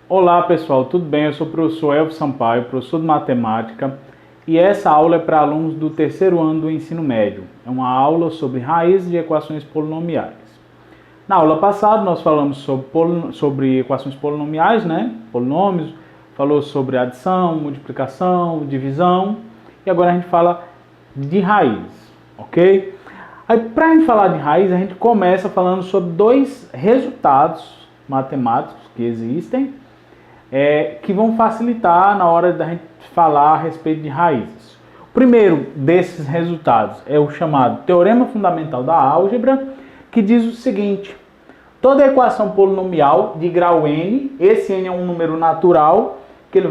Olá pessoal, tudo bem? Eu sou o professor Elvio Sampaio, professor de matemática, e essa aula é para alunos do terceiro ano do ensino médio. É uma aula sobre raízes de equações polinomiais. Na aula passada nós falamos sobre equações polinomiais, né? Polinômios, falou sobre adição, multiplicação, divisão, e agora a gente fala de raízes, ok? Aí, para a gente falar de raiz, a gente começa falando sobre dois resultados matemáticos que existem, que vão facilitar na hora da gente falar a respeito de raízes. O primeiro desses resultados é o chamado Teorema Fundamental da Álgebra, que diz o seguinte: toda equação polinomial de grau n, esse n é um número natural, que ele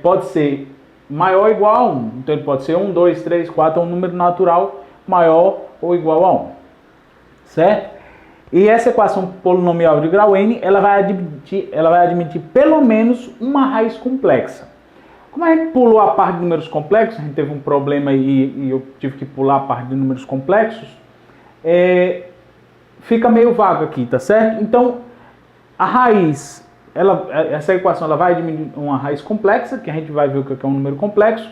pode ser maior ou igual a 1. Então ele pode ser 1, 2, 3, 4, é um número natural maior ou igual a 1. Certo? E essa equação polinomial de grau n, ela vai admitir pelo menos uma raiz complexa. Como a gente pulou a parte de números complexos, a gente teve um problema e eu tive que pular a parte de números complexos, fica meio vago aqui, tá certo? Então, a raiz, essa equação ela vai admitir uma raiz complexa, que a gente vai ver o que é um número complexo,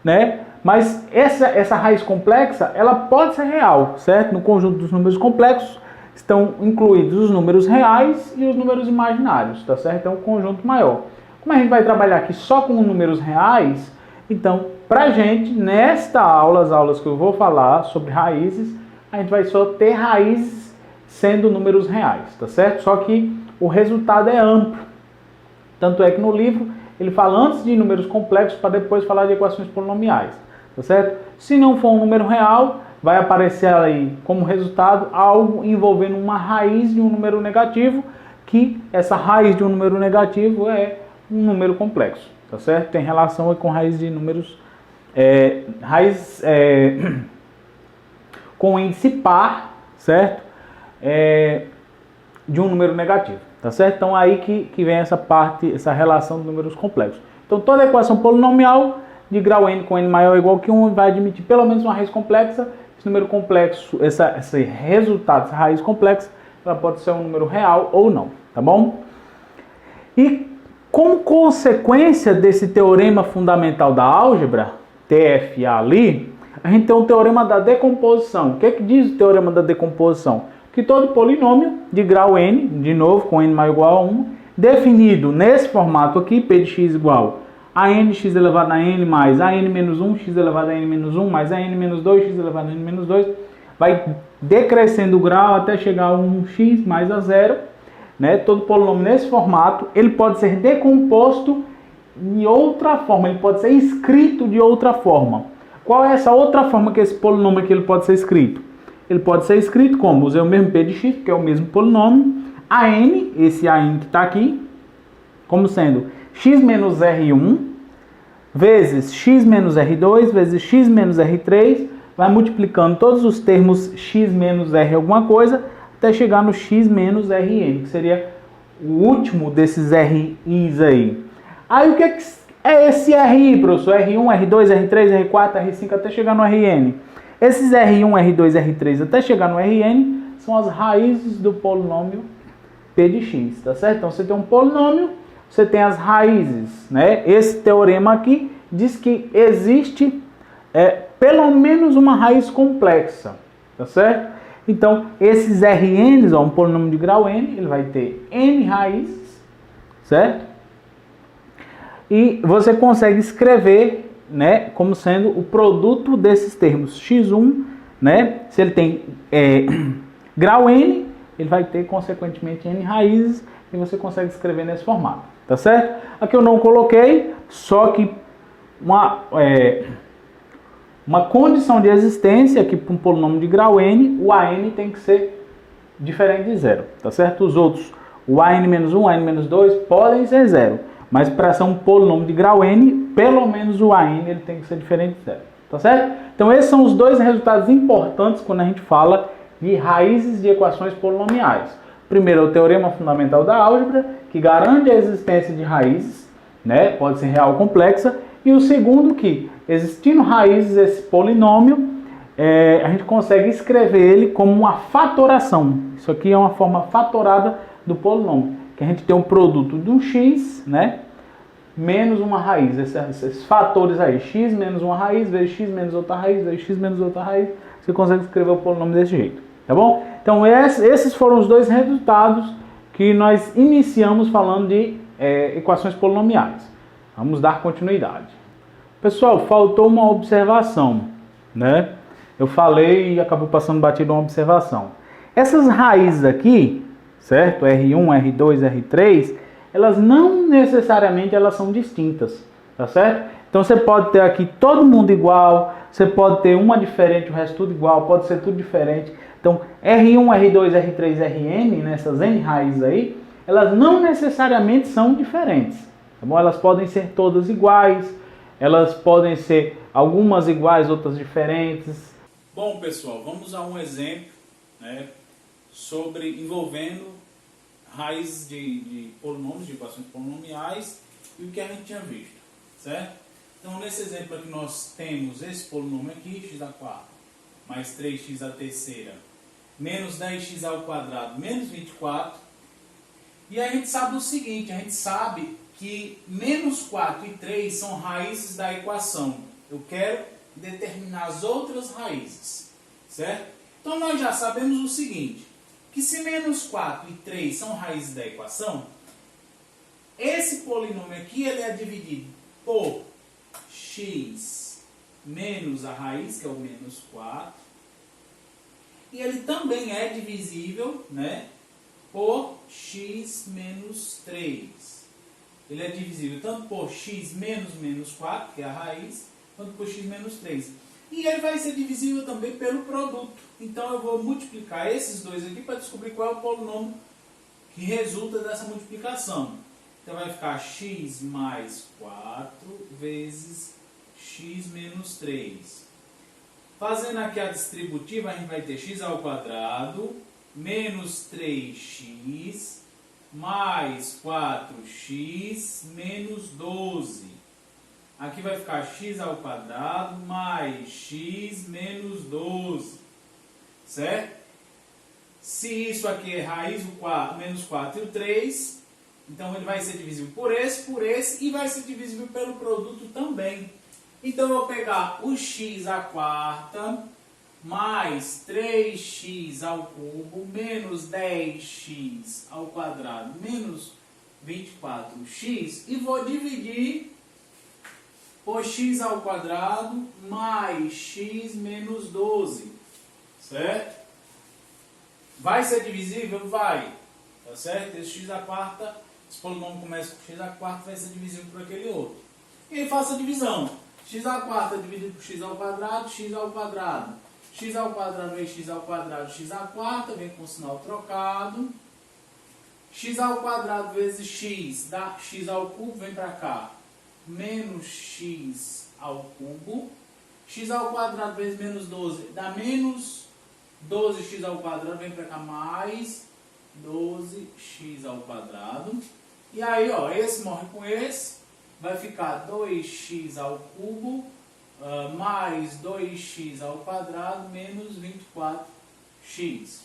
né? Mas essa raiz complexa, ela pode ser real, certo? No conjunto dos números complexos, estão incluídos os números reais e os números imaginários, tá certo? É um conjunto maior. Como a gente vai trabalhar aqui só com números reais, então, pra gente, nesta aula, as aulas que eu vou falar sobre raízes, a gente vai só ter raízes sendo números reais, tá certo? Só que o resultado é amplo. Tanto é que no livro, ele fala antes de números complexos para depois falar de equações polinomiais, tá certo? Se não for um número real, vai aparecer aí como resultado algo envolvendo uma raiz de um número negativo, que essa raiz de um número negativo é um número complexo, tá certo? Tem relação com raiz de números, com índice par, certo? De um número negativo, tá certo? Então aí que vem essa parte, essa relação de números complexos. Então toda equação polinomial de grau n com n maior ou igual que 1 vai admitir pelo menos uma raiz complexa. Esse número complexo, esse resultado, essa raiz complexa, ela pode ser um número real ou não, tá bom? E como consequência desse teorema fundamental da álgebra, TFA ali, a gente tem o teorema da decomposição. O que diz o teorema da decomposição? Que todo polinômio de grau n, de novo com n maior ou igual a 1, definido nesse formato aqui, p de x igual a nx elevado a n mais a n menos 1, x elevado a n menos 1, mais a n menos 2, x elevado a n menos 2, vai decrescendo o grau até chegar a 1x mais a 0. Né? Todo polinômio nesse formato, ele pode ser decomposto de outra forma, ele pode ser escrito de outra forma. Qual é essa outra forma que esse polinômio aqui ele pode ser escrito? Ele pode ser escrito como, usei o mesmo p de x, que é o mesmo polinômio, a n, esse a n que está aqui, como sendo x menos r1 vezes x menos r2 vezes x menos r3, vai multiplicando todos os termos x menos r alguma coisa, até chegar no x menos rn, que seria o último desses ri's aí. Aí o que é esse ri, professor? R1, R2, R3, R4, R5, até chegar no rn. Esses R1, R2, R3 até chegar no Rn são as raízes do polinômio p de x, tá certo? Então você tem um polinômio, você tem as raízes, né? Esse teorema aqui diz que existe pelo menos uma raiz complexa, tá certo? Então esses Rn's, um polinômio de grau n, ele vai ter n raízes, certo? E você consegue escrever, né, como sendo o produto desses termos x1, né, se ele tem grau n, ele vai ter consequentemente n raízes, e você consegue escrever nesse formato, tá certo? Aqui eu não coloquei, só que uma condição de existência aqui para um polinômio de grau n, o an tem que ser diferente de zero, tá certo? Os outros, o an-1, an-2 podem ser zero, mas para ser um polinômio de grau n, pelo menos o an ele tem que ser diferente de zero, tá certo? Então esses são os dois resultados importantes quando a gente fala de raízes de equações polinomiais. Primeiro é o teorema fundamental da álgebra, que garante a existência de raízes, né? Pode ser real ou complexa. E o segundo que, existindo raízes esse polinômio, a gente consegue escrever ele como uma fatoração. Isso aqui é uma forma fatorada do polinômio. que a gente tem um produto do x, né, menos uma raiz, esses fatores aí, x menos uma raiz, vezes x menos outra raiz, vezes x menos outra raiz, você consegue escrever o polinômio desse jeito, tá bom? Então esses foram os dois resultados que nós iniciamos falando de equações polinomiais. Vamos dar continuidade. Pessoal, faltou uma observação, né? Eu falei e acabou passando batido uma observação. Essas raízes aqui, certo? R1, R2, R3, elas não necessariamente elas são distintas, tá certo? Então você pode ter aqui todo mundo igual, você pode ter uma diferente, o resto tudo igual, pode ser tudo diferente. Então R1, R2, R3, Rn, nessas N raízes aí, elas não necessariamente são diferentes, tá bom? Elas podem ser todas iguais, elas podem ser algumas iguais, outras diferentes. Bom, pessoal, vamos a um exemplo, né, envolvendo raízes de polinômios, de equações polinomiais e o que a gente tinha visto, certo? Então, nesse exemplo aqui nós temos esse polinômio aqui, x à quarta, mais 3x à terceira, menos 10x ao quadrado, menos 24. E a gente sabe o seguinte, a gente sabe que menos 4 e 3 são raízes da equação. Eu quero determinar as outras raízes, certo? Então, nós já sabemos o seguinte, que se menos 4 e 3 são raízes da equação, esse polinômio aqui ele é dividido por x menos a raiz, que é o menos 4, e ele também é divisível, né, por x menos 3. Ele é divisível tanto por x menos menos 4, que é a raiz, quanto por x menos 3. E ele vai ser divisível também pelo produto. Então eu vou multiplicar esses dois aqui para descobrir qual é o polinômio que resulta dessa multiplicação. Então vai ficar x mais 4 vezes x menos 3. Fazendo aqui a distributiva, a gente vai ter x ao quadrado menos 3x mais 4x menos 12. Aqui vai ficar x ao quadrado mais x menos 12, certo? Se isso aqui é raiz, o menos 4 e o 3, então ele vai ser divisível por esse e vai ser divisível pelo produto também. Então eu vou pegar o x à quarta mais 3x ao cubo menos 10x ao quadrado menos 24x e vou dividir por x ao quadrado mais x menos 12, certo? Vai ser divisível? Vai, tá certo? Esse x à quarta, esse polinômio começa com x à quarta, vai ser divisível por aquele outro. E aí faça a divisão. X à quarta dividido por x ao quadrado, x ao quadrado. X ao quadrado vezes x ao quadrado, x à quarta, vem com o sinal trocado. X ao quadrado vezes x, dá x ao cubo, vem para cá. Menos x ao cubo. X ao quadrado vezes menos 12, dá menos 12x ao quadrado, vem para cá, mais 12x ao quadrado. E aí, ó, esse morre com esse, vai ficar 2x ao cubo, mais 2x ao quadrado, menos 24x.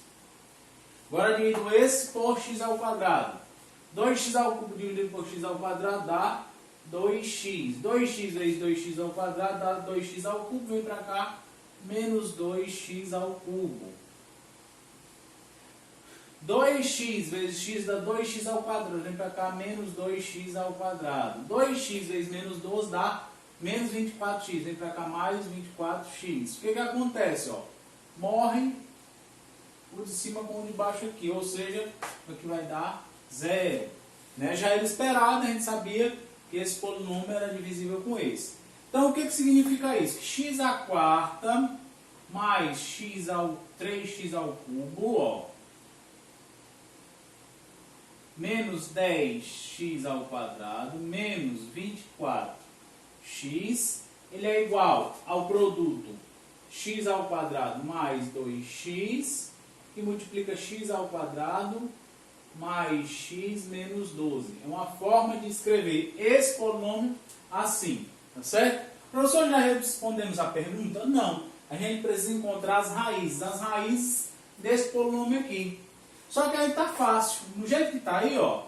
Agora divido esse por x ao quadrado. 2x ao cubo dividido por x ao quadrado dá 2x. 2x vezes 2x ao quadrado dá 2x ao cubo, vem para cá, menos 2x ao cubo. 2x vezes x dá 2x ao quadrado, vem para cá, menos 2x ao quadrado. 2x vezes menos 12 dá menos 24x, vem para cá, mais 24x. O que que acontece? Ó? Morre o de cima com o de baixo aqui, ou seja, aqui vai dar 0. Né? Já era esperado, a gente sabia que esse polinômio era divisível com esse. Então, o que que significa isso? X à quarta mais 3x ao cubo, ó, menos 10x ao quadrado, menos 24x, ele é igual ao produto x ao quadrado mais 2x, que multiplica x ao quadrado mais x menos 12. É uma forma de escrever esse polinômio assim, tá certo? Professor, já respondemos a pergunta? Não. A gente precisa encontrar as raízes desse polinômio aqui. Só que aí tá fácil. No jeito que tá aí, ó,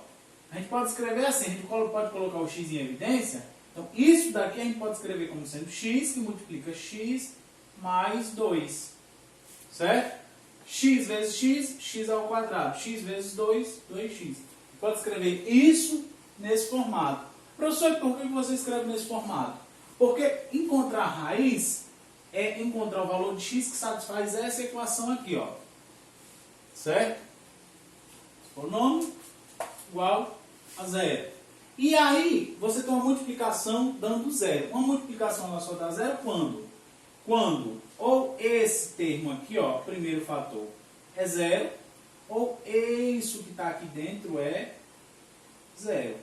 A gente pode escrever assim, a gente pode colocar o x em evidência. Então, isso daqui a gente pode escrever como sendo x, que multiplica x mais 2. Certo? X vezes x, x ao quadrado. X vezes 2, 2x. Pode escrever isso nesse formato. Professor, por que você escreve nesse formato? Porque encontrar raiz é encontrar o valor de x que satisfaz essa equação aqui, ó. Certo? Polinômio igual a zero. E aí, você tem uma multiplicação dando zero. Uma multiplicação ela só dá zero quando? Quando ou esse termo aqui, ó, primeiro fator, é zero, ou isso que está aqui dentro é zero.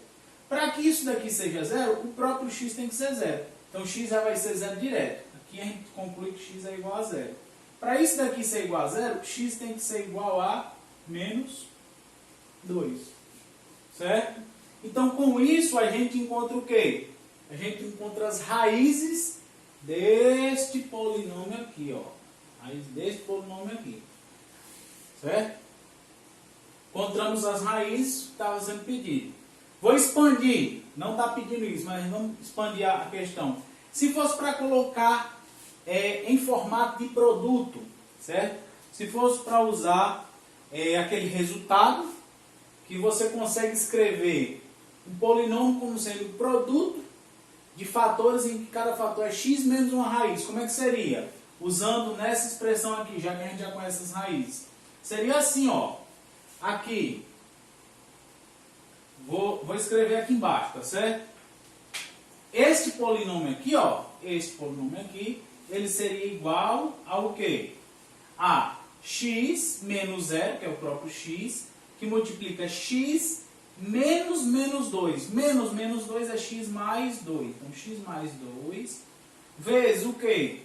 Para que isso daqui seja zero, o próprio x tem que ser zero. Então, x já vai ser zero direto. Aqui a gente conclui que x é igual a zero. Para isso daqui ser igual a zero, x tem que ser igual a menos 2. Certo? Então, com isso, a gente encontra o quê? A gente encontra as raízes deste polinômio aqui, ó. Raiz deste polinômio aqui. Certo? Encontramos as raízes que estava sendo pedido. Vou expandir. Não está pedindo isso, mas vamos expandir a questão. Se fosse para colocar em formato de produto, certo? Se fosse para usar aquele resultado, que você consegue escrever um polinômio como sendo produto de fatores em que cada fator é x menos uma raiz. Como é que seria? Usando nessa expressão aqui, já que a gente já conhece as raízes. Seria assim, ó. Aqui. Vou escrever aqui embaixo, tá certo? Este polinômio aqui, ó. Este polinômio aqui, ele seria igual ao quê? A x menos 0, que é o próprio x, que multiplica x menos menos 2. Menos 2 é x mais 2. Então, x mais 2 vezes o quê?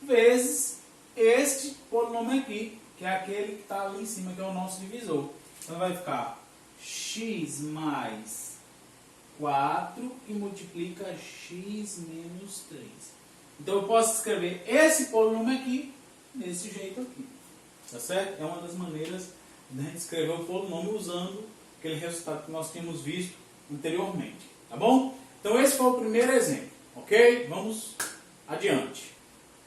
Vezes este polinômio aqui, que é aquele que está ali em cima, que é o nosso divisor. Então, vai ficar x mais 4 e multiplica x menos 3. Então, eu posso escrever esse polinômio aqui desse jeito aqui. Tá certo? É uma das maneiras de a gente escrever o polinômio usando aquele resultado que nós tínhamos visto anteriormente. Tá bom? Então, esse foi o primeiro exemplo. Ok? Vamos adiante.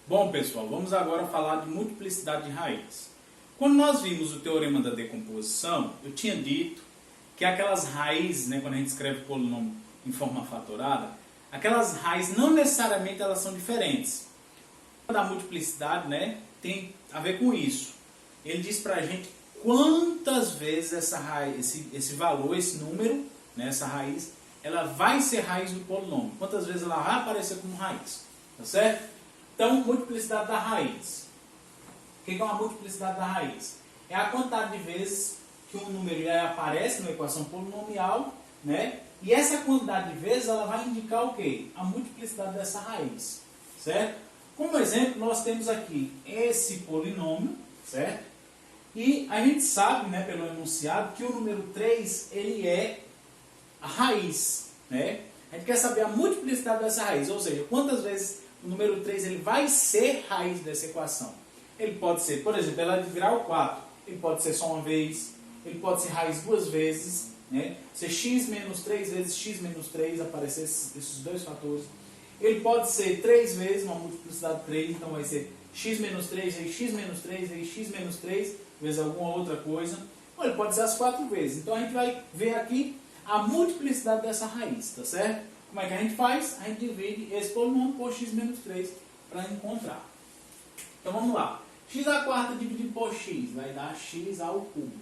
Bom, pessoal, vamos agora falar de multiplicidade de raízes. Quando nós vimos o teorema da decomposição, eu tinha dito que aquelas raízes, né, quando a gente escreve polinômio em forma fatorada, aquelas raízes não necessariamente elas são diferentes. Da multiplicidade, né, tem a ver com isso. Ele diz pra gente quantas vezes essa raiz, esse valor, esse número, né, essa raiz, ela vai ser raiz do polinômio. Quantas vezes ela vai aparecer como raiz. Tá certo? Então, multiplicidade da raiz. O que é uma multiplicidade da raiz? É a quantidade de vezes que um número aparece na equação polinomial, né? E essa quantidade de vezes ela vai indicar o quê? A multiplicidade dessa raiz. Certo? Como exemplo, nós temos aqui esse polinômio, certo? E a gente sabe, né, pelo enunciado, que o número 3 ele é a raiz, né? A gente quer saber a multiplicidade dessa raiz, ou seja, quantas vezes o número 3 ele vai ser raiz dessa equação. Ele pode ser, por exemplo, ela é de grau 4, ele pode ser só uma vez, ele pode ser raiz duas vezes, né? Ser x menos 3 vezes x menos 3, aparecer esses dois fatores. Ele pode ser 3 vezes, uma multiplicidade de 3, então vai ser x menos 3 vezes x menos 3 vezes x menos 3 vezes alguma outra coisa. Ou ele pode ser as 4 vezes. Então a gente vai ver aqui a multiplicidade dessa raiz, tá certo? Como é que a gente faz? A gente divide esse polinômio por x menos 3 para encontrar. Então vamos lá. X à quarta dividido por x vai dar x ao cubo.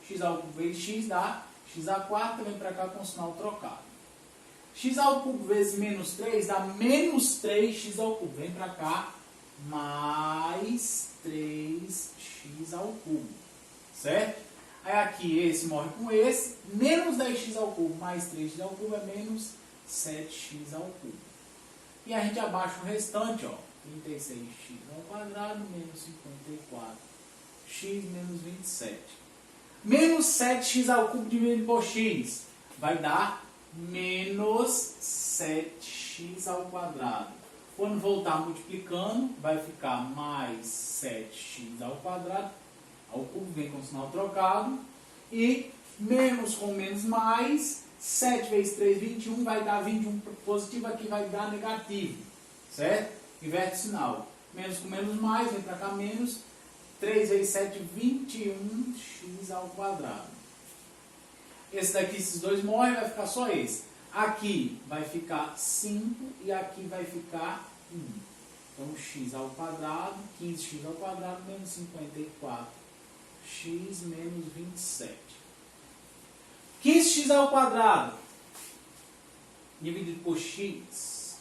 X ao cubo vezes x dá x à quarta, vem para cá com o sinal trocado. X ao cubo vezes menos 3 dá menos 3x ao cubo. Vem para cá, mais 3x ao cubo. Certo? Aí aqui esse morre com esse. Menos 10x ao cubo mais 3x ao cubo é menos 7x ao cubo. E a gente abaixa o restante, ó. 36x ao quadrado menos 54x menos 27. Menos 7x ao cubo dividido por x vai dar menos 7x ao quadrado. Quando voltar multiplicando, vai ficar mais 7x ao quadrado. Ao cubo vem com o sinal trocado. E menos com menos mais 7 vezes 3, 21, vai dar 21 positivo, aqui vai dar negativo, certo? Inverte o sinal. Menos com menos mais, vem para cá menos. 3 vezes 7, 21x ao quadrado. Esse daqui, esses dois morrem, vai ficar só esse. Aqui vai ficar 5 e aqui vai ficar 1. Então, x ao quadrado, 15x ao quadrado, menos 54x menos 27. 15x ao quadrado, dividido por x,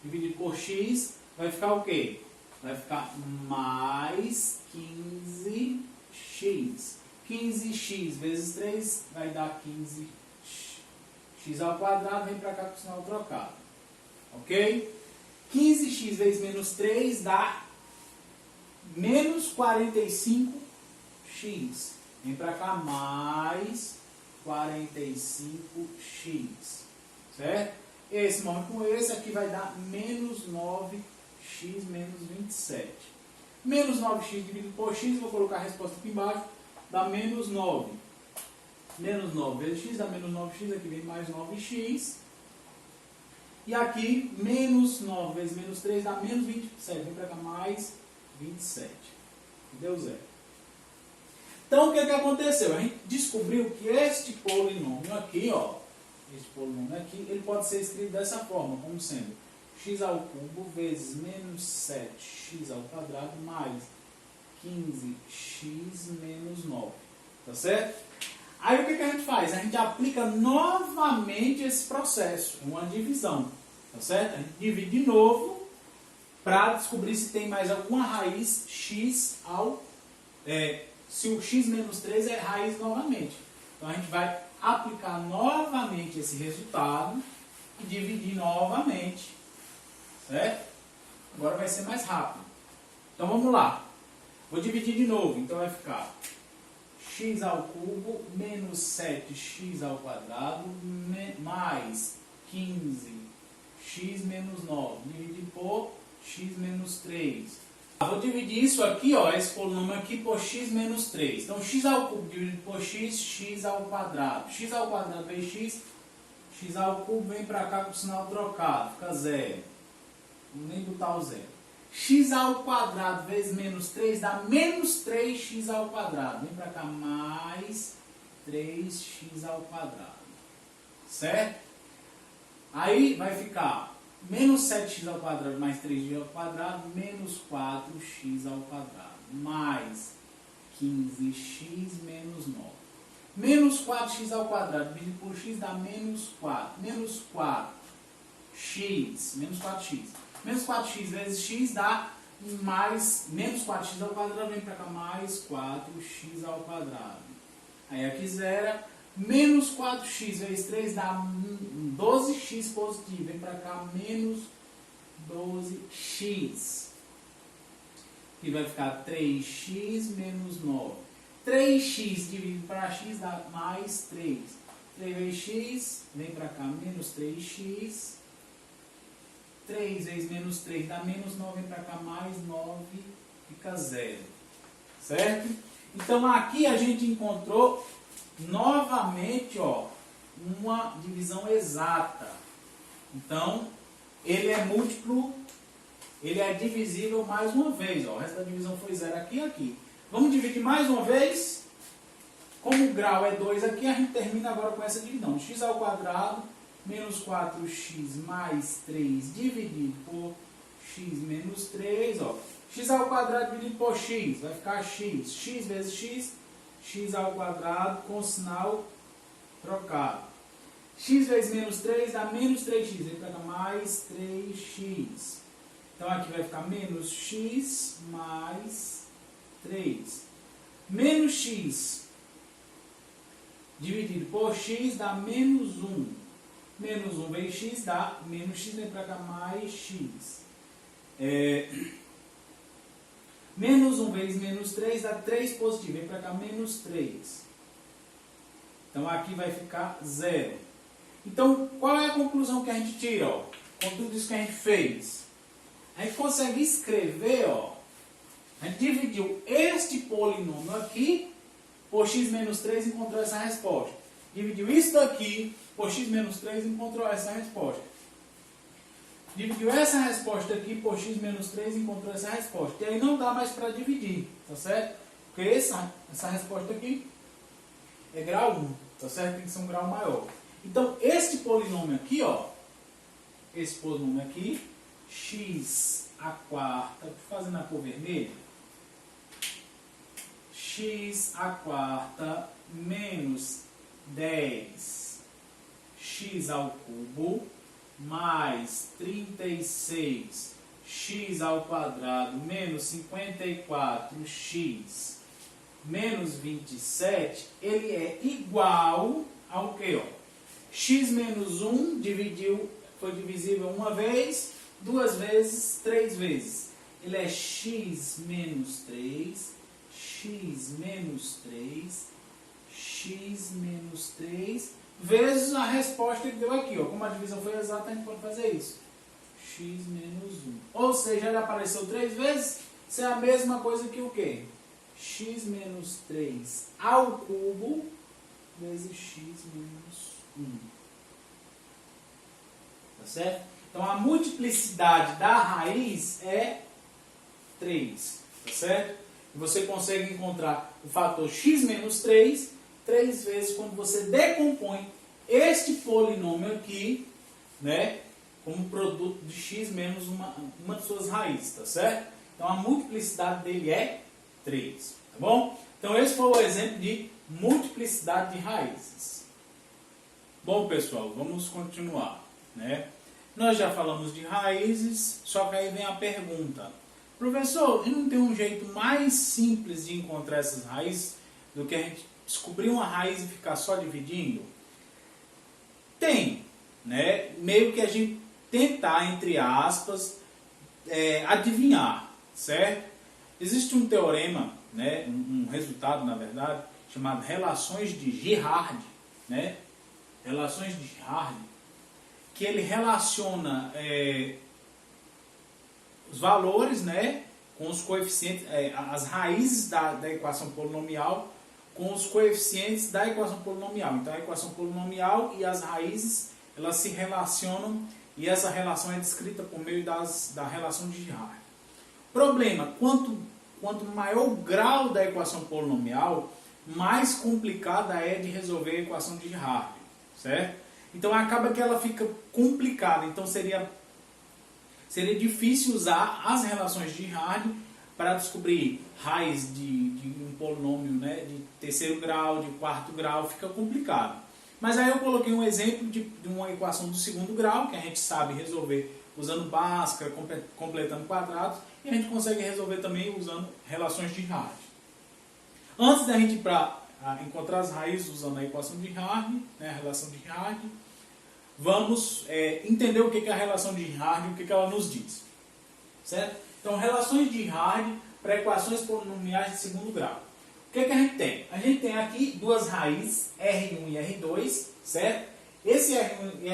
dividido por x, vai ficar o quê? Vai ficar mais 15x. 15x vezes 3 vai dar 15x ao quadrado, vem para cá com o sinal trocado. Ok? 15x vezes menos 3 dá menos 45x. Vem para cá mais 45x. Certo? Esse morre com esse, aqui vai dar menos 9x menos 27. Menos 9x dividido por x, vou colocar a resposta aqui embaixo, dá menos 9. Menos 9 vezes x dá menos 9x, aqui vem mais 9x. E aqui, menos 9 vezes menos 3 dá menos 27. Vem para cá mais 27. Deu zero. Então, o que aconteceu? A gente descobriu que este polinômio aqui, ó, este polinômio aqui, ele pode ser escrito dessa forma, como sendo x ao cubo vezes menos 7x ao quadrado mais 15x menos 9. Tá certo? Aí o que a gente faz? A gente aplica novamente esse processo, uma divisão. Tá certo? A gente divide de novo para descobrir se tem mais alguma raiz x ao... se o x menos 3 é raiz novamente. Então a gente vai aplicar novamente esse resultado e dividir novamente. Certo? Agora vai ser mais rápido. Então vamos lá. Vou dividir de novo. Então vai ficar x ao cubo menos 7x ao quadrado mais 15x menos 9 dividido por x menos 3. Vou dividir isso aqui, ó, esse polinômio aqui por x menos 3. Então x ao cubo dividido por x, x ao quadrado. X ao quadrado vezes x, x ao cubo vem para cá com o sinal trocado, fica zero. Vou nem botar o zero. X ao quadrado vezes menos 3 dá menos 3x ao quadrado. Vem para cá mais 3x ao quadrado. Certo? Aí vai ficar menos 7x ao quadrado mais 3x ao quadrado menos 4x ao quadrado. Mais 15x menos 9. Menos 4x ao quadrado dividido por x dá menos 4. Menos 4x. Menos 4x. Menos 4x vezes x dá mais menos 4x ao quadrado, vem para cá mais 4x ao quadrado. Aí aqui zera, menos 4x vezes 3 dá 12x positivo, vem para cá menos 12x. Aqui vai ficar 3x menos 9. 3x dividido para x dá mais 3. 3 vezes x, vem para cá menos 3x. 3 vezes menos 3 dá menos 9, vem para cá mais 9, fica 0. Certo? Então aqui a gente encontrou novamente, ó, uma divisão exata. Então ele é múltiplo, ele é divisível mais uma vez. Ó. O resto da divisão foi 0 aqui e aqui. Vamos dividir mais uma vez. Como o grau é 2 aqui, a gente termina agora com essa divisão. X ao quadrado menos 4x mais 3 dividido por x menos 3, ó. X ao quadrado dividido por x, vai ficar x. X vezes x, x ao quadrado com sinal trocado. X vezes menos 3 dá menos 3x, vem para cá mais 3x. Então aqui vai ficar menos x mais 3. Menos x dividido por x dá menos 1. Menos 1 vezes x dá menos x, vem para cá mais x. Menos 1 vezes menos 3 dá 3 positivo, vem para cá menos 3. Então aqui vai ficar 0. Então qual é a conclusão que a gente tira, ó, com tudo isso que a gente fez? A gente consegue escrever, ó, a gente dividiu este polinômio aqui por x menos 3 e encontrou essa resposta. Dividiu isso daqui por x menos 3 encontrou essa resposta. Dividiu essa resposta aqui por x menos 3 encontrou essa resposta. E aí não dá mais para dividir, tá certo? Porque essa resposta aqui é grau 1, tá certo? Tem que ser um grau maior. Então, este polinômio aqui, ó, esse polinômio aqui, x a quarta, fazendo a cor vermelha, x a quarta menos 10 x ao cubo mais 36 x ao quadrado menos 54x menos 27, ele é igual ao que? X menos 1 foi divisível uma vez, duas vezes, três vezes. Ele é x menos 3, x menos 3, x menos 3, vezes a resposta que deu aqui. Ó. Como a divisão foi exata, a gente pode fazer isso. X menos 1. Ou seja, ele apareceu 3 vezes, isso é a mesma coisa que o quê? X menos 3 ao cubo vezes x menos 1. Tá certo? Então, a multiplicidade da raiz é 3. Tá certo? E você consegue encontrar o fator x menos 3 vezes quando você decompõe este polinômio aqui, né, como produto de x menos uma de suas raízes, tá certo? Então, a multiplicidade dele é 3, tá bom? Então, esse foi o exemplo de multiplicidade de raízes. Bom, pessoal, vamos continuar, né? Nós já falamos de raízes, só que aí vem a pergunta. Professor, não tem um jeito mais simples de encontrar essas raízes do que a gente descobrir uma raiz e ficar só dividindo? Tem, né? Meio que a gente tentar, entre aspas, adivinhar, certo? Existe um teorema, né? Um resultado, na verdade, chamado relações de Girard, né? Relações de Girard, que ele relaciona os valores, né, com os coeficientes, as raízes da equação polinomial com os coeficientes da equação polinomial. Então, a equação polinomial e as raízes, elas se relacionam e essa relação é descrita por meio da relação de Girard. Problema, quanto maior o grau da equação polinomial, mais complicada é de resolver a equação de Girard, certo? Então, acaba que ela fica complicada. Então, seria difícil usar as relações de Girard para descobrir raiz de um polinômio, né, de terceiro grau, de quarto grau, fica complicado. Mas aí eu coloquei um exemplo de uma equação do segundo grau, que a gente sabe resolver usando Bhaskara, completando quadrados, e a gente consegue resolver também usando relações de Girard. Antes da gente ir para encontrar as raízes usando a equação de Girard, né, a relação de Girard, vamos entender o que é a relação de Girard e o que ela nos diz. Certo? Então, relações de Girard para equações polinomiais de segundo grau. O que a gente tem? A gente tem aqui duas raízes, R1 e R2, certo? Esse R1 e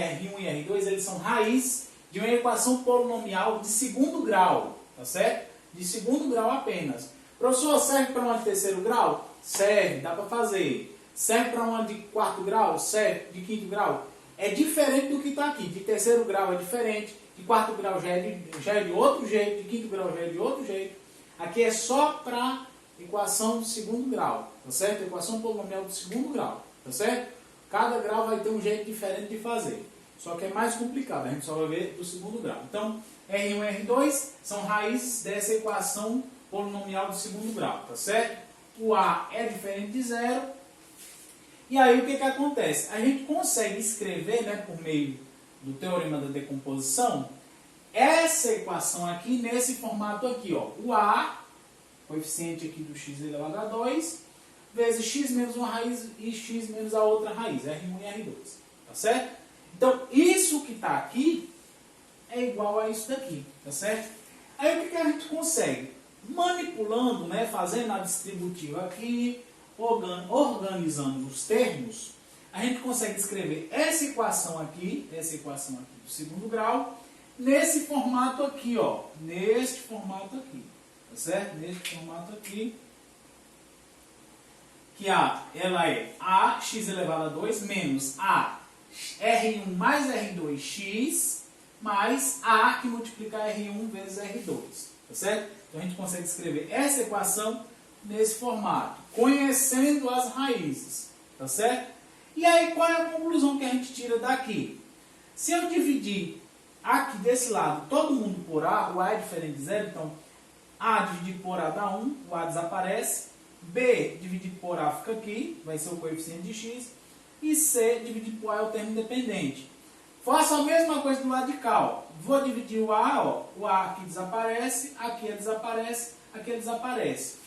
R2 eles são raízes de uma equação polinomial de segundo grau, tá certo? De segundo grau apenas. Professor, serve para uma de terceiro grau? Serve, dá para fazer. Serve para uma de quarto grau? Serve. De quinto grau? É diferente do que está aqui. De terceiro grau é diferente, de quarto grau já é de outro jeito, de quinto grau já é de outro jeito. Aqui é só para equação de segundo grau, tá certo? Equação polinomial de segundo grau, tá certo? Cada grau vai ter um jeito diferente de fazer. Só que é mais complicado, a gente só vai ver do segundo grau. Então, R1 e R2 são raízes dessa equação polinomial de segundo grau, tá certo? O A é diferente de zero. E aí o que acontece? A gente consegue escrever, né, por meio do teorema da decomposição, essa equação aqui nesse formato aqui, ó. O A, coeficiente aqui do x elevado a 2, vezes x menos uma raiz e x menos a outra raiz, R1 e R2. Tá certo? Então, isso que está aqui é igual a isso daqui, tá certo? Aí o que a gente consegue? Manipulando, né, fazendo a distributiva aqui, organizando os termos, a gente consegue escrever essa equação aqui do segundo grau, nesse formato aqui, ó, neste formato aqui, tá certo? Neste formato aqui, que ela é ax elevado a 2 menos R1 mais R2x mais A que multiplica R1 vezes R2. Tá certo? Então a gente consegue escrever essa equação nesse formato, conhecendo as raízes. Tá certo? E aí qual é a conclusão que a gente tira daqui? Se eu dividir aqui desse lado todo mundo por A, o A é diferente de zero, então A dividido por A dá 1, o A desaparece. B dividido por A fica aqui, vai ser o coeficiente de x. E C dividido por A é o termo independente. Faço a mesma coisa do lado de cá. Ó. Vou dividir o A, ó. O A aqui desaparece, aqui desaparece, aqui desaparece.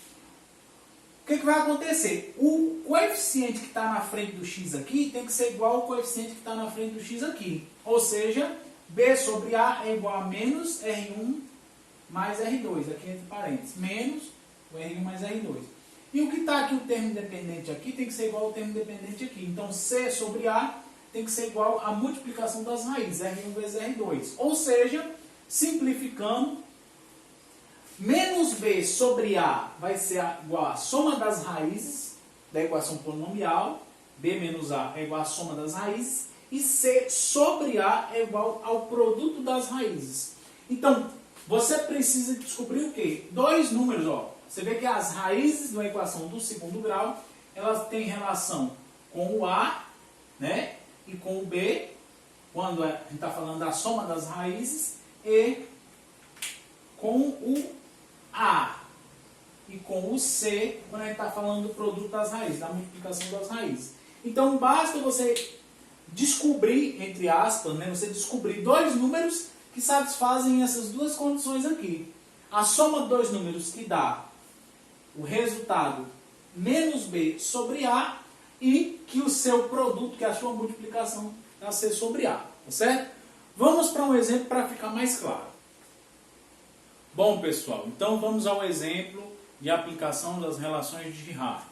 O que vai acontecer? O coeficiente que está na frente do x aqui tem que ser igual ao coeficiente que está na frente do x aqui. Ou seja, B sobre A é igual a menos R1 mais R2, aqui entre parênteses. Menos o R1 mais R2. E o que está aqui, o termo independente aqui, tem que ser igual ao termo independente aqui. Então, C sobre A tem que ser igual à multiplicação das raízes, R1 vezes R2. Ou seja, simplificando, menos B sobre A vai ser igual à soma das raízes da equação polinomial. B menos A é igual à soma das raízes. E C sobre A é igual ao produto das raízes. Então, você precisa descobrir o quê? Dois números, ó. Você vê que as raízes de uma equação do segundo grau, elas têm relação com o A, né? E com o B, quando a gente está falando da soma das raízes, e com o A e com o C, quando a gente está falando do produto das raízes, da multiplicação das raízes. Então, basta você descobrir, entre aspas, né? Você descobrir dois números que satisfazem essas duas condições aqui. A soma de dois números que dá o resultado menos B sobre A e que o seu produto, que é a sua multiplicação, dá C sobre A. Tá certo? Vamos para um exemplo para ficar mais claro. Bom, pessoal, então vamos ao exemplo de aplicação das relações de Girard.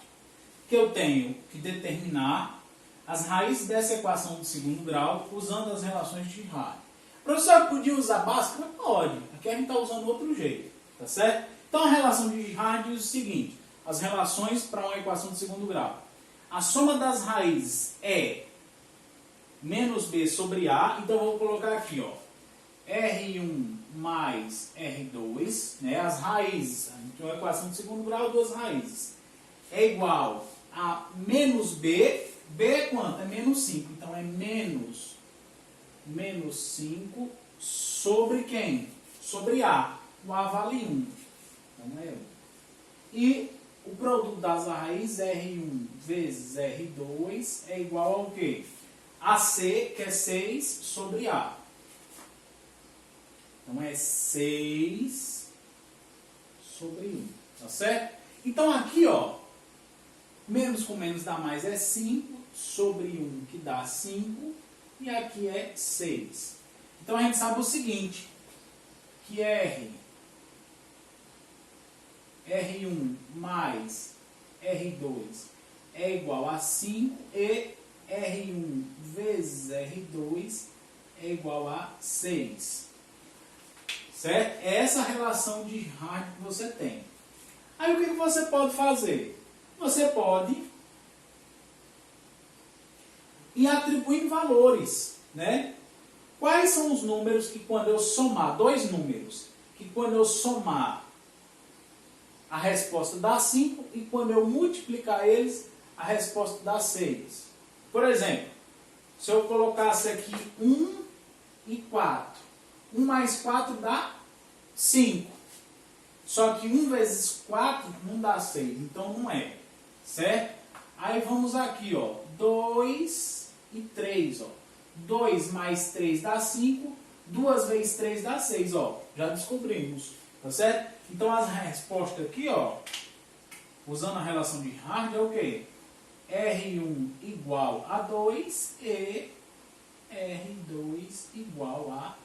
Que eu tenho que determinar as raízes dessa equação de segundo grau usando as relações de Girard. Professor, podia usar Bhaskara? Pode. Aqui a gente está usando outro jeito. Tá certo? Então, a relação de Girard diz o seguinte, as relações para uma equação de segundo grau. A soma das raízes é menos B sobre A, então eu vou colocar aqui, ó, R1 mais R2, né, as raízes, a gente tem uma equação de segundo grau, duas raízes, é igual a menos B, B é quanto? É menos 5, então é menos 5 sobre quem? Sobre A, o A vale 1. Então é 1. E o produto das raízes R1 vezes R2 é igual ao quê? AC, que é 6 sobre A. Então é 6 sobre 1. Tá certo? Então aqui, ó, menos com menos dá mais é 5 sobre 1, que dá 5. E aqui é 6. Então a gente sabe o seguinte, que R1 mais R2 é igual a 5 e R1 vezes R2 é igual a 6. Certo? É essa relação de Girard que você tem. Aí o que você pode fazer? Você pode ir atribuindo valores, né? Quais são os números que quando eu somar, dois números, que quando eu somar a resposta dá 5 e quando eu multiplicar eles, a resposta dá 6. Por exemplo, se eu colocasse aqui 1 e 4, 1 mais 4 dá 5. Só que 1 vezes 4 não dá 6, então não é. Certo? Aí vamos aqui, ó, 2 e 3, ó. 2 mais 3 dá 5, 2 vezes 3 dá 6, ó. Já descobrimos, tá certo? Então a resposta aqui, ó, usando a relação de Girard, é o quê? R1 igual a 2 e R2 igual a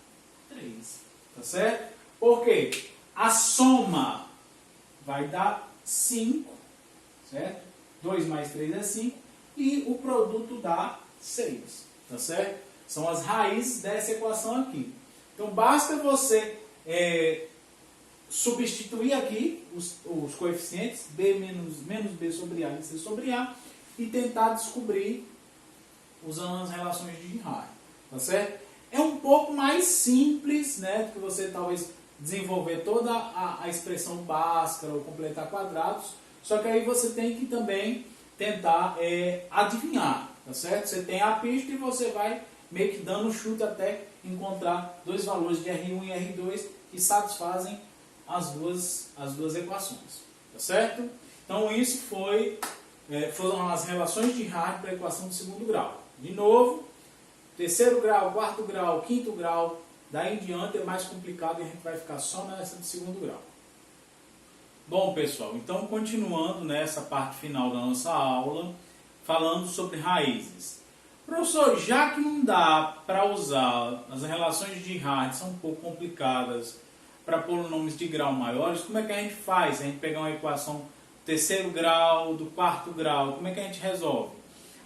3, tá certo? Por quê? A soma vai dar 5, certo? 2 mais 3 é 5 e o produto dá 6, tá certo? São as raízes dessa equação aqui. Então basta você substituir aqui os coeficientes B menos B sobre A e C sobre A e tentar descobrir usando as relações de Girard, tá certo? É um pouco mais simples, né, do que você talvez desenvolver toda a expressão básica ou completar quadrados, só que aí você tem que também tentar adivinhar, tá certo? Você tem a pista e você vai meio que dando chute até encontrar dois valores de R1 e R2 que satisfazem as duas equações, tá certo? Então isso foram as relações de Girard para a equação de segundo grau. De novo, terceiro grau, quarto grau, quinto grau, daí em diante é mais complicado e a gente vai ficar só nessa de segundo grau. Bom, pessoal, então continuando nessa parte final da nossa aula, falando sobre raízes. Professor, já que não dá para usar as relações de Girard, são um pouco complicadas para polinômios de grau maiores, como é que a gente faz? A gente pegar uma equação do terceiro grau, do quarto grau, como é que a gente resolve?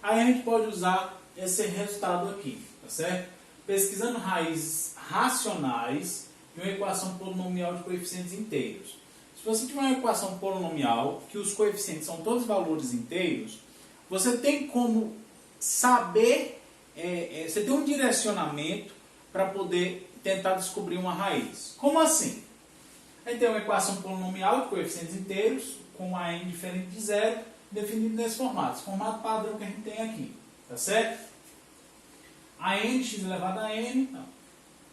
Aí a gente pode usar esse resultado aqui, tá certo? Pesquisando raízes racionais de uma equação polinomial de coeficientes inteiros. Se você tiver uma equação polinomial que os coeficientes são todos valores inteiros, você tem como saber, você tem um direcionamento para poder tentar descobrir uma raiz. Como assim? A gente tem uma equação polinomial de coeficientes inteiros com a n diferente de zero, definido nesse formato. Esse formato padrão que a gente tem aqui. Tá certo? A n, x elevado a n. Não.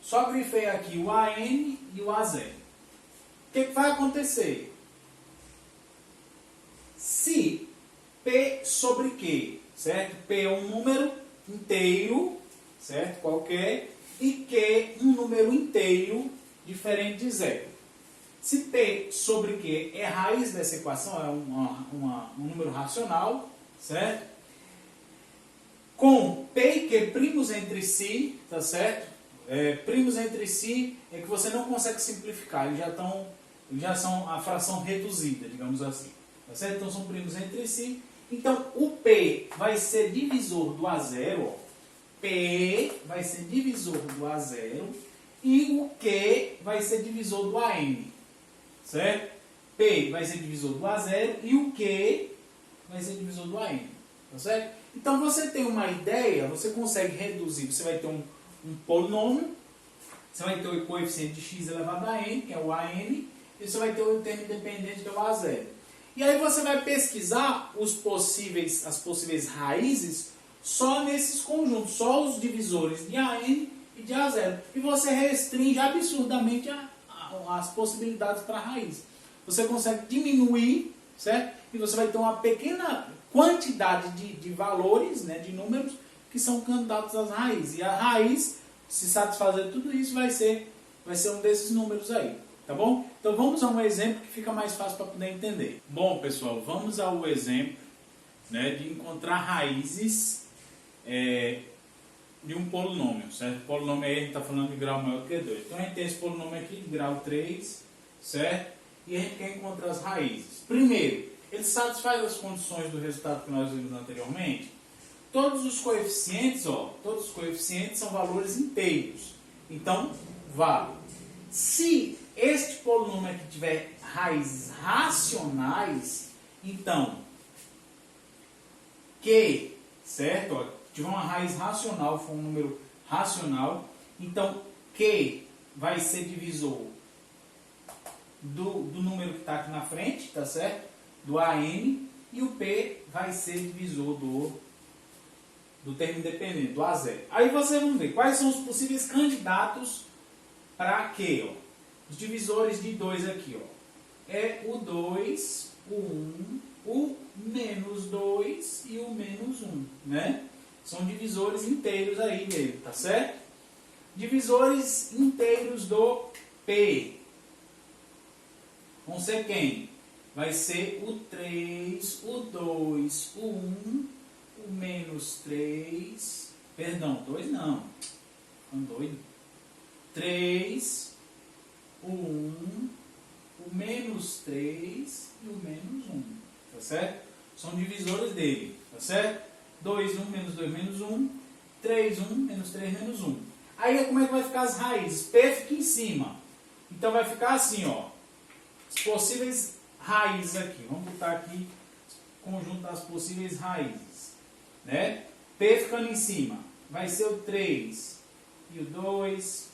Só grifei aqui o an e o a0. O que vai acontecer? Se P sobre Q, certo? P é um número inteiro, certo? Qualquer, e Q um número inteiro diferente de zero. Se P sobre Q é raiz dessa equação, é um número racional, certo? Com P e Q primos entre si, tá certo? Primos entre si é que você não consegue simplificar, eles já são a fração reduzida, digamos assim. Tá certo? Então são primos entre si. Então o P vai ser divisor do A0, ó. P vai ser divisor do A0 e o Q vai ser divisor do AN. Certo? P vai ser divisor do A0 e o Q vai ser divisor do AN. Tá certo? Então você tem uma ideia, você consegue reduzir, você vai ter um polinômio, você vai ter o coeficiente de x elevado a n, que é o AN, e você vai ter o termo independente, que é o A0. E aí você vai pesquisar as possíveis raízes só nesses conjuntos, só os divisores de AN e de A0. E você restringe absurdamente as possibilidades para a raiz. Você consegue diminuir, certo? E você vai ter uma pequena quantidade de valores, né, de números, que são candidatos às raízes. E a raiz, se satisfazer tudo isso, vai ser um desses números aí. Tá bom? Então vamos a um exemplo que fica mais fácil para poder entender. Bom, pessoal, vamos ao exemplo, né, de encontrar raízes de um polinômio, certo? Polinômio aí a gente está falando de grau maior que 2. Então a gente tem esse polinômio aqui de grau 3, certo? E a gente quer encontrar as raízes. Primeiro, ele satisfaz as condições do resultado que nós vimos anteriormente. Todos os coeficientes são valores inteiros. Então, vale. Se este polinômio aqui tiver raízes racionais, então, Q, certo? Ó, tiver uma raiz racional, for um número racional, então Q vai ser divisor do número que está aqui na frente, tá certo? Do AN, e o P vai ser divisor do termo independente, do A0. Aí vocês vão ver quais são os possíveis candidatos para Q, ó. Os divisores de 2 aqui, ó. É o 2, o 1, o menos 2 e o menos 1, né? São divisores inteiros aí dele, tá certo? Divisores inteiros do P vão ser quem? Vai ser o 3, o 2, o 1, o menos 3, perdão, 2 não, estão doido. 3, o 1, o menos 3 e o menos 1, tá certo? São divisores dele, tá certo? 2, 1, menos 2, menos 1, 3, 1, menos 3, menos 1. Aí como é que vai ficar as raízes? P fica em cima, então vai ficar assim, ó, as possíveis raízes aqui, vamos botar aqui o conjunto das possíveis raízes, né? P ficando em cima, vai ser o 3 e o 2,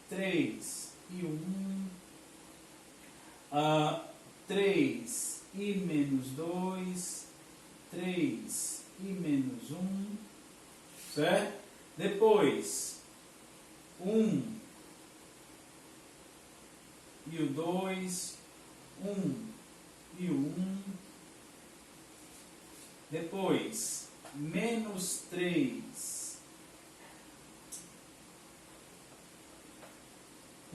3 e o 1, 3 e menos 2, 3 e menos 1, certo? Depois, 1 e o 2, 1 e o 1, depois, menos 3,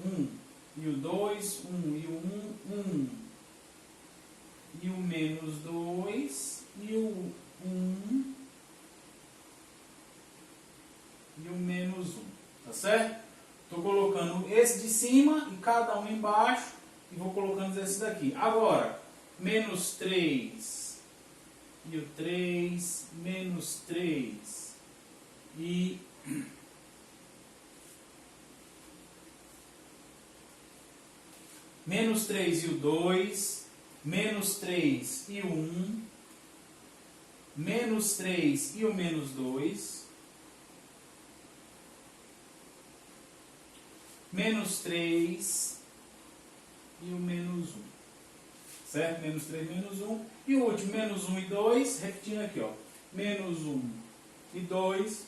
1 e o 2, 1 e o 1, 1 e o menos 2 e o 1 e o menos 1, tá certo? Estou colocando esse de cima e cada um embaixo e vou colocando esse daqui. Agora, menos 3 e o 3, menos 3 e menos 3 e o 2, menos 3 e o 1, menos 3 e o menos 2, menos 3 e o menos 1, certo? Menos 3, menos 1, e o último, menos 1 e 2, repetindo aqui, ó, menos 1 e 2,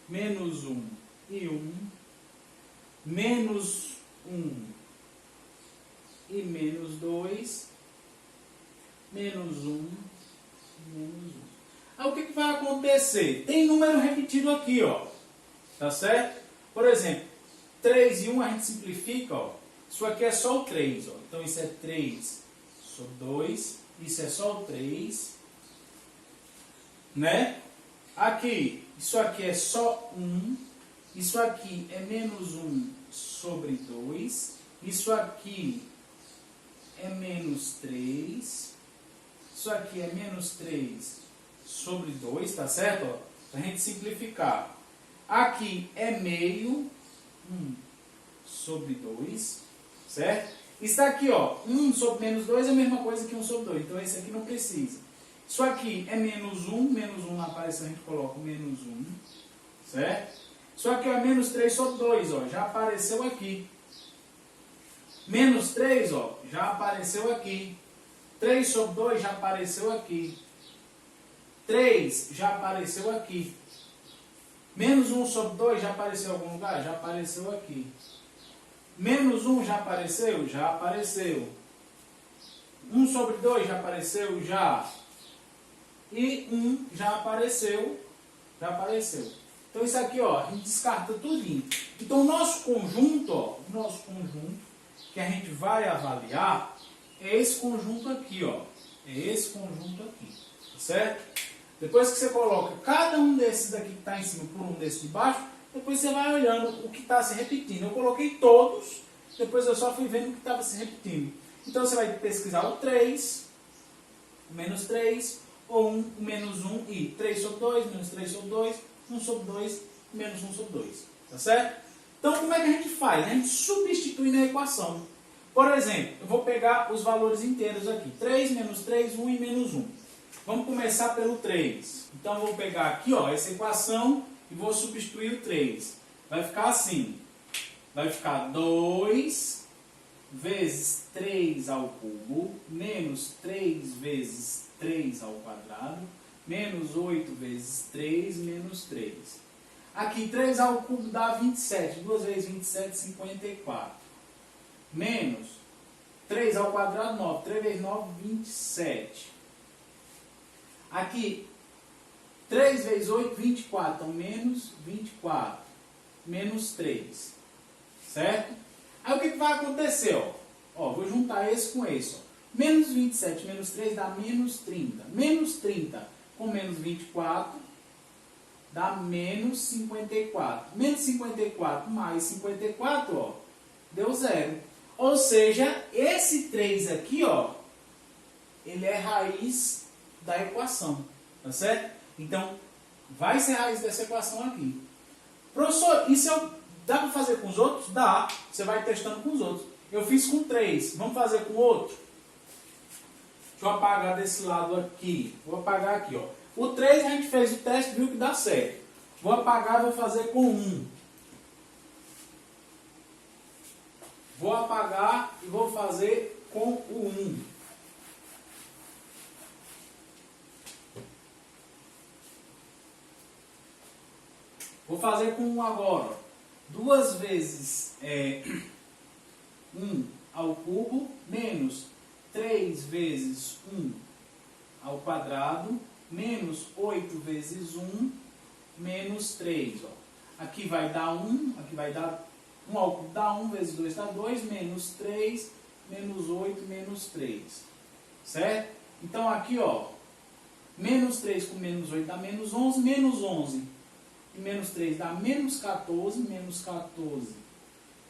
menos 1 e 1, menos 1 e menos 2, menos 1 e menos 1. Aí o que vai acontecer? Tem número repetido aqui, ó, tá certo? Por exemplo, 3 e 1 a gente simplifica, ó. Isso aqui é só o 3, ó. Então isso é 3 sobre 2, isso é só o 3, né? Aqui, isso aqui é só 1, isso aqui é menos 1 sobre 2, isso aqui é menos 3, isso aqui é menos 3 sobre 2, tá certo? Ó, pra gente simplificar. Aqui é meio, 1 sobre 2, certo? Isso daqui, ó, 1 sobre menos 2 é a mesma coisa que 1 sobre 2, então esse aqui não precisa. Isso aqui é menos 1 não aparece, a gente coloca menos 1, certo? Isso aqui é menos 3 sobre 2, ó, já apareceu aqui. Menos 3, ó, já apareceu aqui. 3 sobre 2 já apareceu aqui. 3 já apareceu aqui. Menos 1 sobre 2 já apareceu em algum lugar? Já apareceu aqui. Menos 1 já apareceu? Já apareceu. 1 sobre 2 já apareceu? Já. E 1 já apareceu? Já apareceu. Então isso aqui, ó, a gente descarta tudinho. Então o nosso conjunto, ó, que a gente vai avaliar é esse conjunto aqui, ó. É esse conjunto aqui, tá certo? Depois que você coloca cada um desses daqui que está em cima por um desses de baixo, depois você vai olhando o que está se repetindo. Eu coloquei todos, depois eu só fui vendo o que estava se repetindo. Então você vai pesquisar o 3, o menos 3, ou 1, o menos 1, e 3 sobre 2, menos 3 sobre 2, 1 sobre 2, menos 1 sobre 2. Tá certo? Então como é que a gente faz? A gente substitui na equação. Por exemplo, eu vou pegar os valores inteiros aqui. 3, menos 3, 1 e menos 1. Vamos começar pelo 3. Então eu vou pegar aqui, ó, essa equação e vou substituir o 3. Vai ficar assim. Vai ficar 2 vezes 3 ao cubo, menos 3 vezes 3 ao quadrado, menos 8 vezes 3, menos 3. Aqui, 3 ao cubo dá 27. 2 vezes 27, 54. Menos 3 ao quadrado, 9. 3 vezes 9, 27. Aqui, 3 vezes 8, 24. Então, menos 24. Menos 3. Certo? Aí, o que vai acontecer? Ó, vou juntar esse com esse. Ó. Menos 27 menos 3 dá menos 30. Menos 30 com menos 24 dá menos 54. Menos 54 mais 54, ó, deu 0. Ou seja, esse 3 aqui, ó, ele é raiz da equação. Tá certo? Então, vai ser raiz dessa equação aqui. Professor, isso dá para fazer com os outros? Dá. Você vai testando com os outros. Eu fiz com 3. Vamos fazer com outro? Deixa eu apagar desse lado aqui. Vou apagar aqui, ó. O 3 a gente fez o teste, viu que dá certo. Vou apagar e vou fazer com 1. Vou apagar e vou fazer com o 1. Vou fazer com 1 agora. 2 vezes 1 ao cubo menos 3 vezes 1 ao quadrado menos 8 vezes 1 menos 3. Ó. Aqui vai dar 1, aqui vai dar 1 ao cubo dá 1 vezes 2 dá 2, menos 3, menos 8, menos 3. Certo? Então aqui, ó, menos 3 com menos 8 dá menos 11, menos 11 e menos 3 dá menos 14, menos 14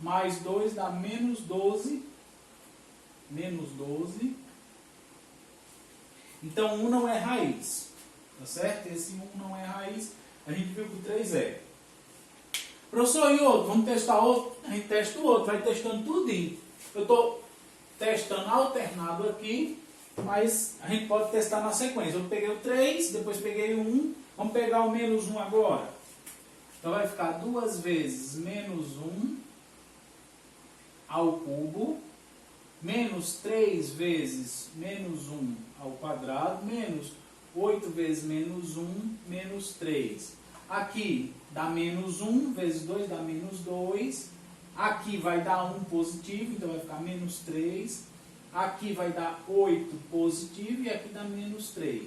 mais 2 dá menos 12, menos 12. Então 1 não é raiz, tá certo? Esse 1 não é raiz, a gente viu que o 3 é. Professor, e outro? Vamos testar outro? A gente testa o outro, vai testando tudinho. Eu estou testando alternado aqui, mas a gente pode testar na sequência. Eu peguei o 3, depois peguei o 1, vamos pegar o menos 1 agora. Então vai ficar 2 vezes menos 1 ao cubo, menos 3 vezes menos 1 ao quadrado, menos 8 vezes menos 1, menos 3. Aqui dá menos 1, vezes 2 dá menos 2. Aqui vai dar 1 positivo, então vai ficar menos 3. Aqui vai dar 8 positivo e aqui dá menos 3.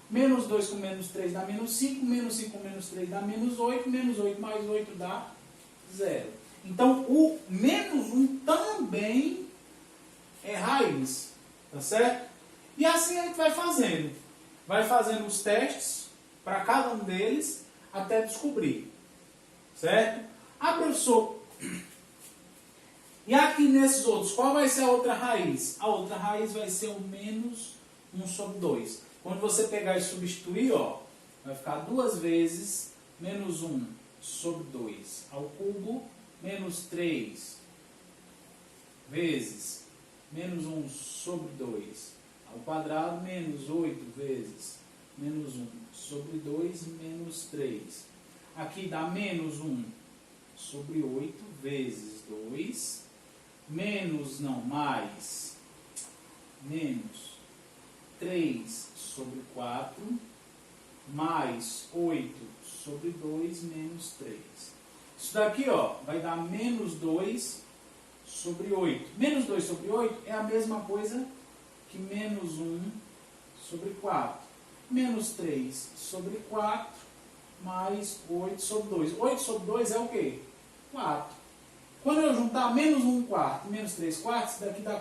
Menos 2 com menos 3 dá menos 5, menos 5 com menos 3 dá menos 8, menos 8 mais 8 dá 0. Então, o menos 1 também é raiz, tá certo? E assim a gente vai fazendo. Vai fazendo os testes para cada um deles até descobrir, certo? Ah, professor, e aqui nesses outros, qual vai ser a outra raiz? A outra raiz vai ser o menos 1 sobre 2. Quando você pegar e substituir, ó, vai ficar 2 vezes menos 1 sobre 2 ao cubo, menos 3 vezes menos 1 sobre 2 ao quadrado, menos 8 vezes menos 1 sobre 2, menos 3. Aqui dá menos 1 sobre 8 vezes 2, mais, menos 3 sobre 4, mais 8 sobre 2, menos 3. Isso daqui, ó, vai dar menos 2 sobre 8. Menos 2 sobre 8 é a mesma coisa que menos 1 sobre 4. Menos 3 sobre 4, mais 8 sobre 2. 8 sobre 2 é o quê? 4. Quando eu juntar menos 1 quarto e menos 3 quartos, isso daqui dá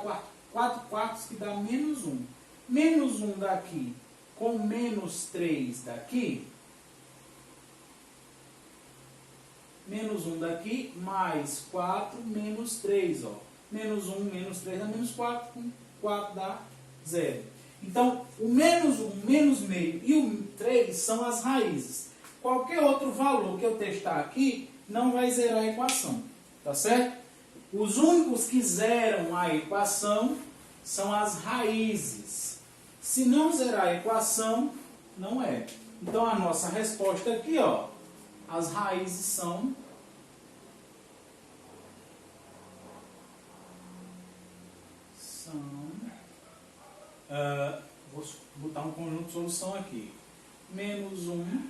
4 quartos, que dá menos 1. Menos 1 daqui com menos 3 daqui, menos 1 daqui, mais 4, menos 3. Ó. Menos 1, menos 3 dá menos 4, com 4 dá 0. Então, o menos 1, menos meio e o 3 são as raízes. Qualquer outro valor que eu testar aqui não vai zerar a equação. Tá certo? Os únicos que zeram a equação são as raízes. Se não zerar a equação, não é. Então, a nossa resposta aqui, ó, as raízes são vou botar um conjunto de solução aqui. Menos 1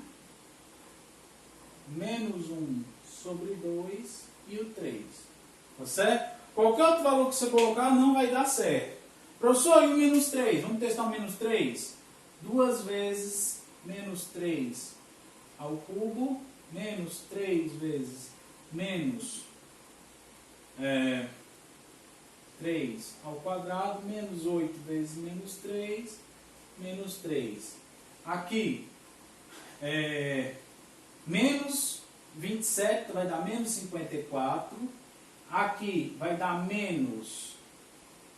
sobre 2 e o 3. Tá certo? Qualquer outro valor que você colocar não vai dar certo. Professor, e o menos 3? Vamos testar o menos 3? 2 vezes menos 3 ao cubo, menos 3 vezes menos 3 ao quadrado, menos 8 vezes menos 3, menos 3. Aqui, menos 27 vai dar menos 54. Aqui vai dar menos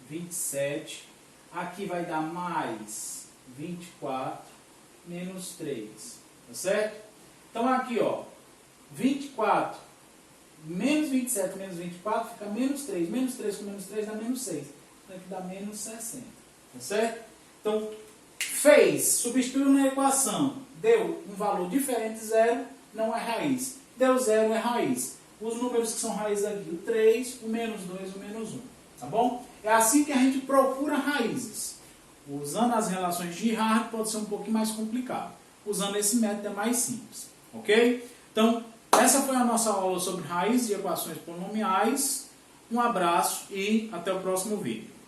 27. Aqui vai dar mais 24, menos 3. Tá certo? Então aqui, ó, 24, menos 27 menos 24 fica menos 3. Menos 3 com menos 3 dá menos 6. Então aqui dá menos 60. Tá certo? Então, Fez, substituiu na equação, deu um valor diferente de zero, não é raiz. Deu zero, é raiz. Os números que são raiz aqui, o 3, o menos 2, o menos 1. Tá bom? É assim que a gente procura raízes. Usando as relações de Girard pode ser um pouquinho mais complicado. Usando esse método é mais simples. Ok? Então, essa foi a nossa aula sobre raízes de equações polinomiais. Um abraço e até o próximo vídeo.